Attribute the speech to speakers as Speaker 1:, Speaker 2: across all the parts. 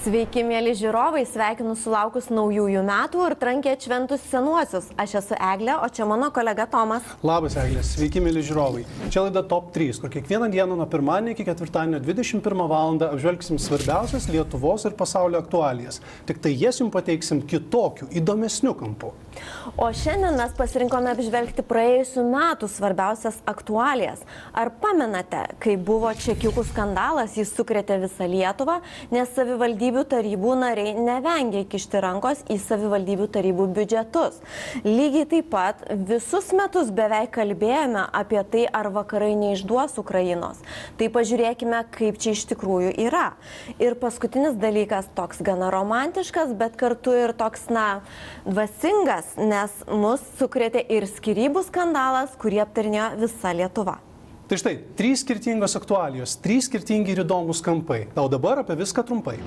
Speaker 1: Sveiki, mėly žiūrovai, sveikinu sulaukus naujųjų metų ir trankiai atšventus senuosius. Aš esu Eglė, o čia mano kolega Tomas.
Speaker 2: Labas, Eglė, sveiki, mėly žiūrovai. Čia laida Top 3, kur kiekvieną dieną nuo pirmadienio iki ketvirtadienio 21 val. Apžvelgsim svarbiausias Lietuvos ir pasaulio aktualijas. Tik tai jas jums pateiksim kitokių, įdomesnių kampų.
Speaker 1: O šiandien mes pasirinkome apžvelgti praėjusių metų svarbiausias aktualijas. Ar pamenate, kai buvo čekiukų skandalas, jis sukrėtė visą Lietuvą, nes savivaldybių tarybų nariai nevengė kišti rankos į savivaldybių tarybų biudžetus. Lygiai taip pat visus metus beveik kalbėjome apie tai, ar vakarai neišduos Ukrainos. Tai pažiūrėkime, kaip čia iš tikrųjų yra. Ir paskutinis dalykas toks gana romantiškas, bet kartu ir toks, dvasingas, nes mus sukrėtė ir skyrybų skandalas, kurį aptarinėjo visa Lietuva.
Speaker 2: Tai štai, 3 skirtingos aktualijos, 3 skirtingi ir įdomus kampai. O dabar apie viską trumpai.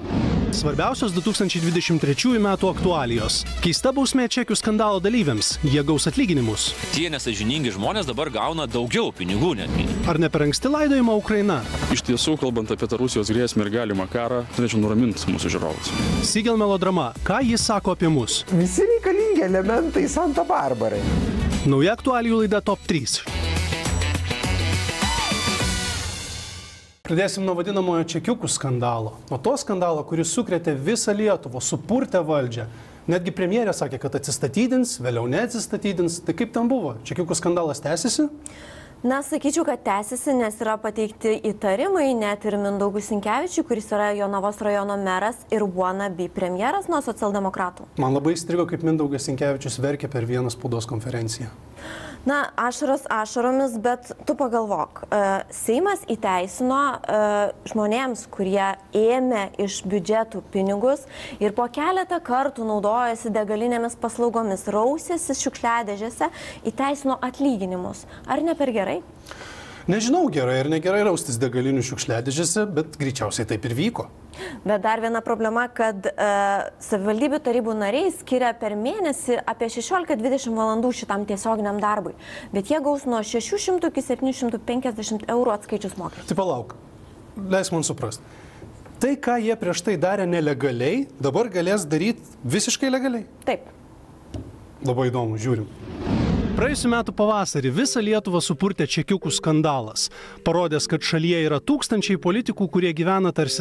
Speaker 2: Svarbiausios 2023 metų aktualijos. Keista bausmė čekių skandalo dalyviams. Jie gaus atlyginimus.
Speaker 3: Tie nesąžiningi žmonės dabar gauna daugiau pinigų netgi.
Speaker 2: Ar ne per anksti laidojama Ukraina?
Speaker 4: Iš tiesų, kalbant apie tą Rusijos grėsmę ir galimą karą, norėčiau nuraminti mūsų žiūrovus.
Speaker 2: Siegel melodrama. Ką jis sako apie mus?
Speaker 5: Visi reikalingi elementai Santa Barbarai.
Speaker 2: Nauja aktualijų laida Top 3. Pradėsim nuo vadinamojo čekiukų skandalo. Nuo to skandalo, kuris sukrėtė visą Lietuvą, supurtė valdžią. Netgi premjerė sakė, kad atsistatydins, vėliau neatsistatydins. Tai kaip ten buvo? Čekiukų skandalas tęsiasi?
Speaker 1: Sakyčiau, kad tęsiasi, nes yra pateikti įtarimai net ir Mindaugui Sinkevičiui, kuris yra Jonavos rajono meras ir wannabe premjeras nuo socialdemokratų.
Speaker 2: Man labai įstrigo, kaip Mindaugas Sinkevičius verkė per vieną spaudos konferenciją.
Speaker 1: Ašaros ašaromis, bet tu pagalvok, Seimas įteisino žmonėms, kurie ėmė iš biudžetų pinigus ir po keletą kartų naudojasi degalinėmis paslaugomis, rausėsi šiukšliadėžėse, įteisino atlyginimus. Ar ne per gerai?
Speaker 2: Nežinau, gerai ar negerai raustis degalinių šiukšliadėžėse, bet greičiausiai taip ir vyko.
Speaker 1: Bet dar viena problema, kad savivaldybių tarybų nariai skiria per mėnesį apie 16-20 valandų šitam tiesioginiam darbui. Bet jie gaus nuo 600 iki 750 eurų atskaičius mokesčius.
Speaker 2: Tai palauk, leisk man suprasti. Tai, ką jie prieš tai darė nelegaliai, dabar galės daryti visiškai legaliai?
Speaker 1: Taip.
Speaker 2: Labai įdomu, žiūrim. Praėjusiu metu pavasarį visą Lietuvą supurtė čekiukų skandalas. Parodęs, kad šalyje yra tūkstančiai politikų, kurie gyvena tarsi